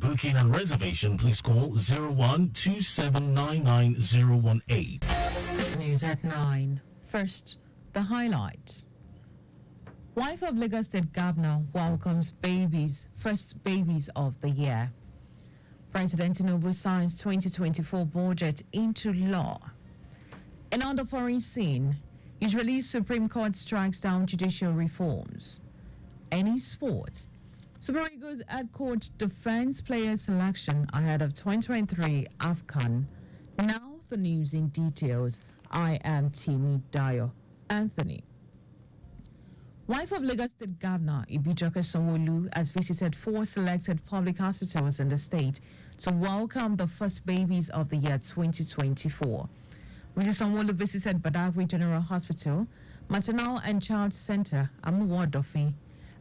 booking and reservation, please call 0127991018. News at 9. First, the highlights. Wife of Lagos State Governor welcomes first babies of the year. President Tinubu signs 2024 budget into law. And on the foreign scene, Israeli Supreme Court strikes down judicial reforms. Any sport. Super Eagles head coach defends player selection ahead of 2023 AFCON. Now the news in details. I am Timi Dayo. Anthony. Wife of Lagos State Governor Ibijoke Sanwo-Olu has visited 4 selected public hospitals in the state to welcome the first babies of the year 2024. Mrs. Sanwo-Olu visited Badagry General Hospital, Maternal and Child Center, Amuwodofi,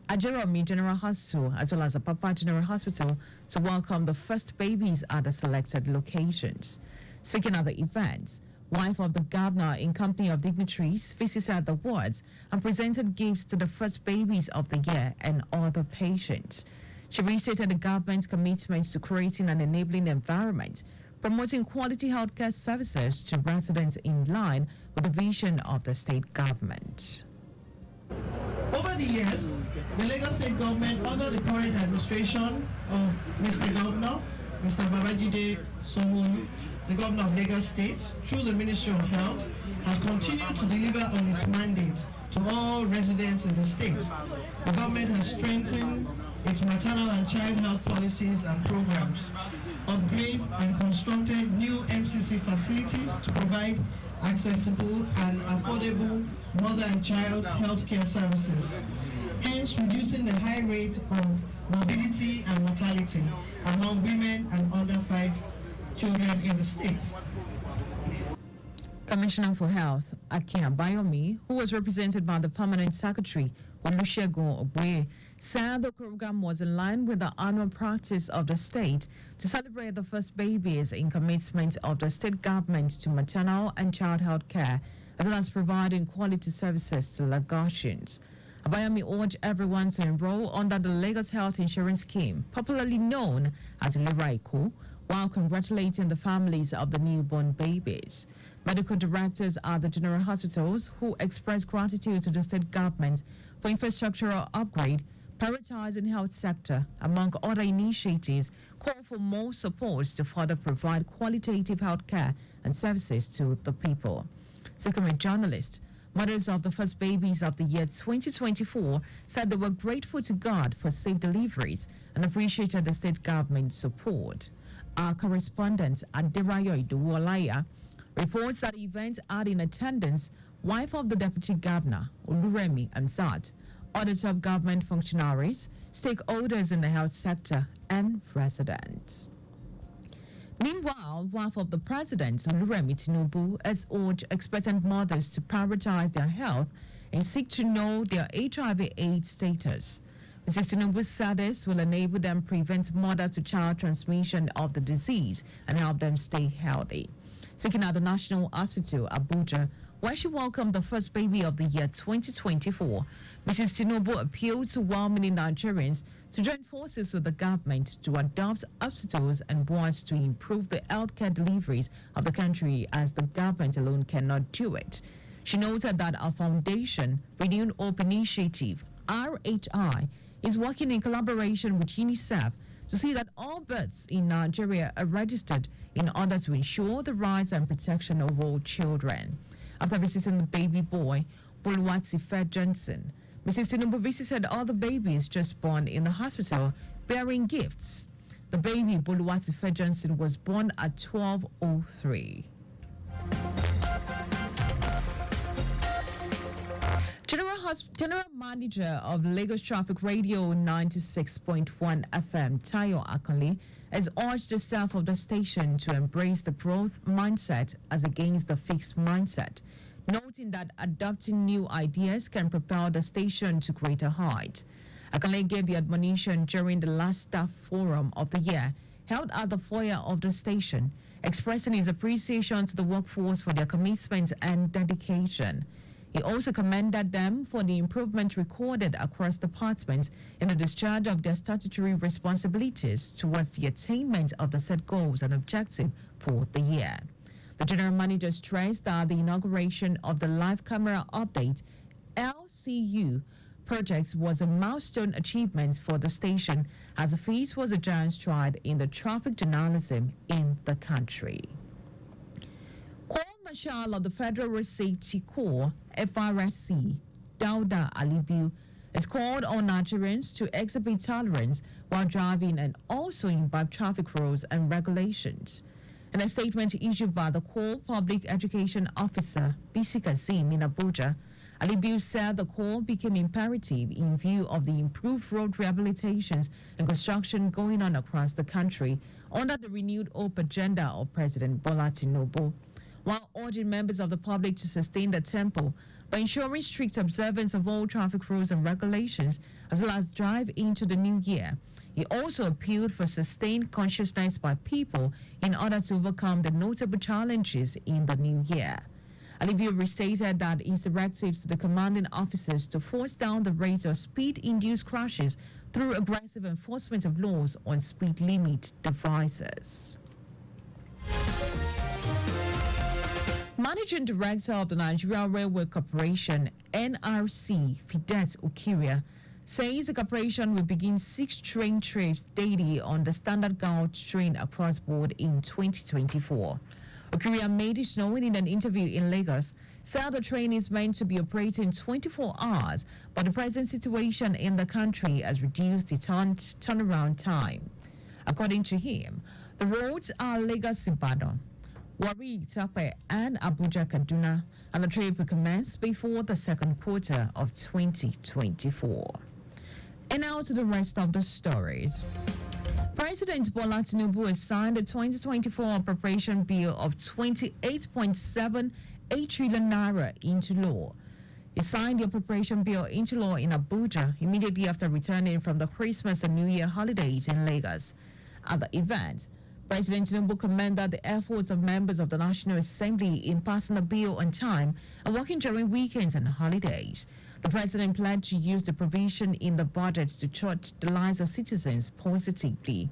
Ajeromi General Hospital, as well as Apapa General Hospital to welcome the first babies at the selected locations. Speaking at the events, wife of the governor in company of dignitaries visited the wards and presented gifts to the first babies of the year and other patients. She restated the government's commitment to creating an enabling environment, promoting quality healthcare services to residents in line with the vision of the state government. Over the years, the Lagos State government, under the current administration of Mr. Governor, Mr. Babajide Sanwo-Olu, the governor of Lagos State, through the Ministry of Health, has continued to deliver on its mandate to all residents in the state. The government has strengthened its maternal and child health policies and programs, upgraded and constructed new MCC facilities to provide accessible and affordable mother and child health care services, hence reducing the high rate of morbidity and mortality among women and under 5 children in the state. Commissioner for Health, Akin Abayomi, who was represented by the Permanent Secretary, Olusegun Ogboye, said the program was in line with the annual practice of the state to celebrate the first babies in commitment of the state government to maternal and child health care, as well as providing quality services to Lagosians. Abayomi urged everyone to enroll under the Lagos Health Insurance Scheme, popularly known as Ilera-Eko, while congratulating the families of the newborn babies. Medical directors at the general hospitals who expressed gratitude to the state government for infrastructural upgrade, prioritizing health sector, among other initiatives, call for more support to further provide qualitative health care and services to the people. Second journalist, mothers of the first babies of the year 2024 said they were grateful to God for safe deliveries and appreciated the state government's support. Our correspondent Adirayo Iduwolaya reports that the event had in attendance wife of the deputy governor, Oluremi Amsat, other top government functionaries, stakeholders in the health sector, and residents. Meanwhile, wife of the president, Oluremi Tinubu, has urged expectant mothers to prioritize their health and seek to know their HIV/AIDS status. Mrs. Tinubu said this will enable them prevent mother-to-child transmission of the disease and help them stay healthy. Speaking at the National Hospital, Abuja, where she welcomed the first baby of the year 2024, Mrs. Tinubu appealed to well-meaning Nigerians to join forces with the government to adopt hospitals and wards to improve the healthcare deliveries of the country, as the government alone cannot do it. She noted that our foundation, Renewed Hope Initiative, RHI, is working in collaboration with UNICEF to see that all births in Nigeria are registered in order to ensure the rights and protection of all children. After visiting the baby boy, Boluwatife Johnson, Mrs. Tinubu visited other babies just born in the hospital bearing gifts. The baby, Boluwatife Johnson, was born at 12:03. General Manager of Lagos Traffic Radio 96.1 FM, Dayo Akanle, has urged the staff of the station to embrace the growth mindset as against the fixed mindset, noting that adopting new ideas can propel the station to greater heights. Akanle gave the admonition during the last staff forum of the year held at the foyer of the station, expressing his appreciation to the workforce for their commitment and dedication. He also commended them for the improvement recorded across departments in the discharge of their statutory responsibilities towards the attainment of the set goals and objectives for the year. The General Manager stressed that the inauguration of the Live Camera Update LCU project was a milestone achievement for the station, as the feat was a giant stride in the traffic journalism in the country. Corps Marshal of the Federal Road Safety Corps, FRSC, Dauda Alibiu, has called on Nigerians to exhibit tolerance while driving and also imbibe traffic rules and regulations. In a statement issued by the Corps Public Education Officer, Bisi Kazim, in Abuja, Alibiu said the Corps became imperative in view of the improved road rehabilitations and construction going on across the country under the renewed hope agenda of President Bola Tinubu, while urging members of the public to sustain the tempo by ensuring strict observance of all traffic rules and regulations, as well as drive into the new year. He also appealed for sustained consciousness by people in order to overcome the notable challenges in the new year. Alibiu restated that his directives to the commanding officers to force down the rate of speed-induced crashes through aggressive enforcement of laws on speed limit devices. Managing Director of the Nigeria Railway Corporation, NRC, Fidet Ukiria, says the corporation will begin 6 train trips daily on the standard gauge train across board in 2024. Ukiria made it known in an interview in Lagos, said the train is meant to be operating 24 hours, but the present situation in the country has reduced the turnaround time. According to him, the roads are Lagos-Ibadan, Warri-Itape and Abuja-Kaduna, and the trip will commence before the second quarter of 2024. And now to the rest of the stories. President Bola Tinubu has signed the 2024 appropriation bill of 28.78 trillion naira into law. He signed the appropriation bill into law in Abuja immediately after returning from the Christmas and New Year holidays in Lagos. At the event, President Tinubu commended the efforts of members of the National Assembly in passing the bill on time and working during weekends and holidays. The president pledged to use the provision in the budget to touch the lives of citizens positively.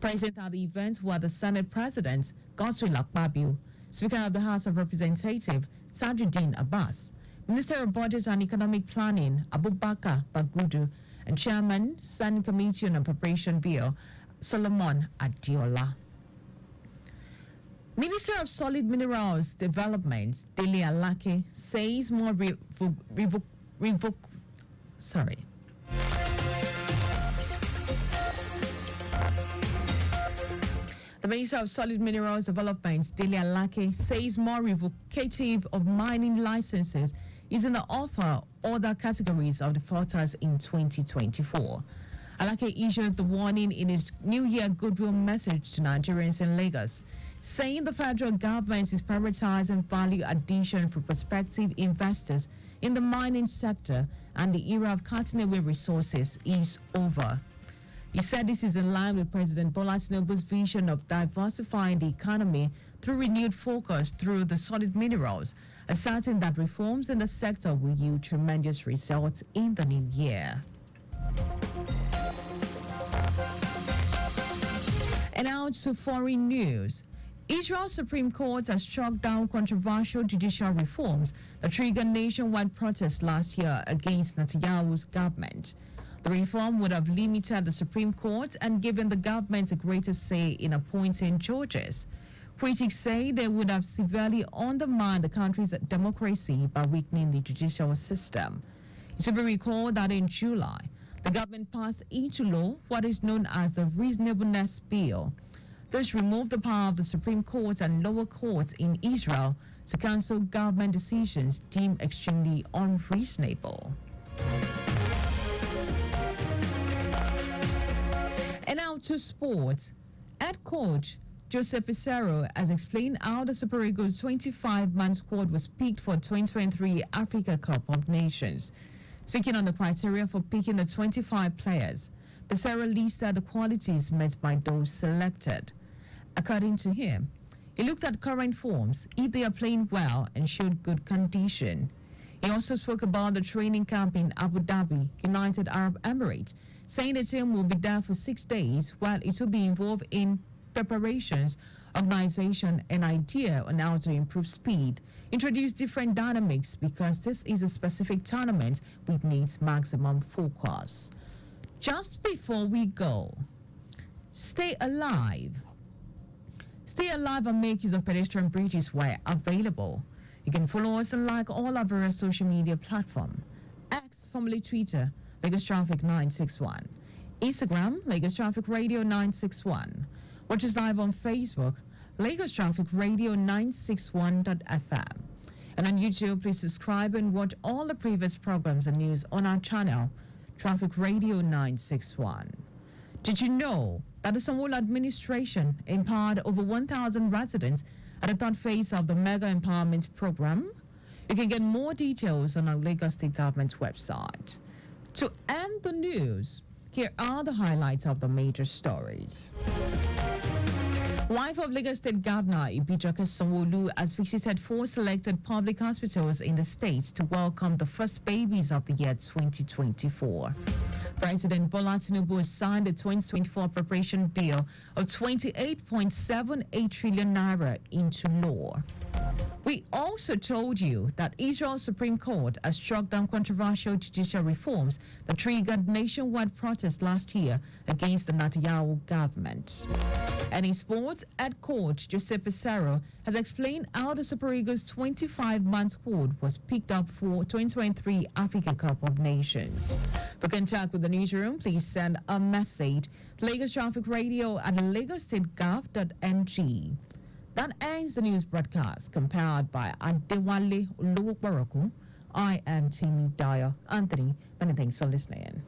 Present at the event were the Senate President, Godswill Akpabio, Speaker of the House of Representatives, Tajuddin Abbas, Minister of Budget and Economic Planning, Abubakar Bagudu, and Chairman, Senate Committee on Appropriation Bill, Solomon Adiola. Minister of Solid Minerals Development, Dele Alake, says more The Minister of Solid Minerals Development, Dele Alake, says more revocative of mining licenses is in the offer other categories of defaulters in 2024. Alake issued the warning in his New Year goodwill message to Nigerians in Lagos, saying the federal government is prioritizing value addition for prospective investors in the mining sector, and the era of cutting away resources is over. He said this is in line with President Bola Tinubu's vision of diversifying the economy through renewed focus through the solid minerals, asserting that reforms in the sector will yield tremendous results in the new year. And now to foreign news. Israel's Supreme Court has struck down controversial judicial reforms that triggered nationwide protests last year against Netanyahu's government. The reform would have limited the Supreme Court and given the government a greater say in appointing judges. Critics say they would have severely undermined the country's democracy by weakening the judicial system. It should be recalled that in July, the government passed into law what is known as the Reasonableness Bill. This removed the power of the Supreme Court and lower courts in Israel to cancel government decisions deemed extremely unreasonable. And now to sports. Head coach Joseph Pissarro has explained how the Super Eagles 25-man squad was picked for 2023 Africa Cup of Nations. Speaking on the criteria for picking the 25 players, Pissarro listed the qualities met by those selected. According to him, he looked at current forms, if they are playing well and showed good condition. He also spoke about the training camp in Abu Dhabi, United Arab Emirates, saying the team will be there for 6 days while it will be involved in preparations, organization, and idea on how to improve speed, introduce different dynamics because this is a specific tournament which needs maximum focus. Just before we go, stay alive. Stay alive and make use of pedestrian bridges where available. You can follow us and like all our various social media platforms. X, formerly Twitter, Lagos Traffic 961. Instagram, Lagos Traffic Radio 961. Watch us live on Facebook, Lagos Traffic Radio 961.fm. And on YouTube, please subscribe and watch all the previous programs and news on our channel, Traffic Radio 961. Did you know that the Sanwo-Olu administration empowered over 1,000 residents at the third phase of the Mega Empowerment Program? You can get more details on our Lagos State Government website. To end the news, here are the highlights of the major stories. Wife of Lagos State Governor Ibijoke Sanwo-Olu has visited 4 selected public hospitals in the state to welcome the first babies of the year 2024. President Bola Tinubu has signed the 2024 appropriation bill of 28.78 trillion naira into law. We also told you that Israel's Supreme Court has struck down controversial judicial reforms that triggered nationwide protests last year against the Netanyahu government. And in sports, head coach Jose Pesaro has explained how the Super Eagles' 25-man squad was picked up for 2023 Africa Cup of Nations. For contact with the newsroom, please send a message to Lagos Traffic Radio at lagosstategov.ng. That ends the news broadcast, compiled by Adewale Olowokboroku. I am Timmy Dayo. Anthony, many thanks for listening.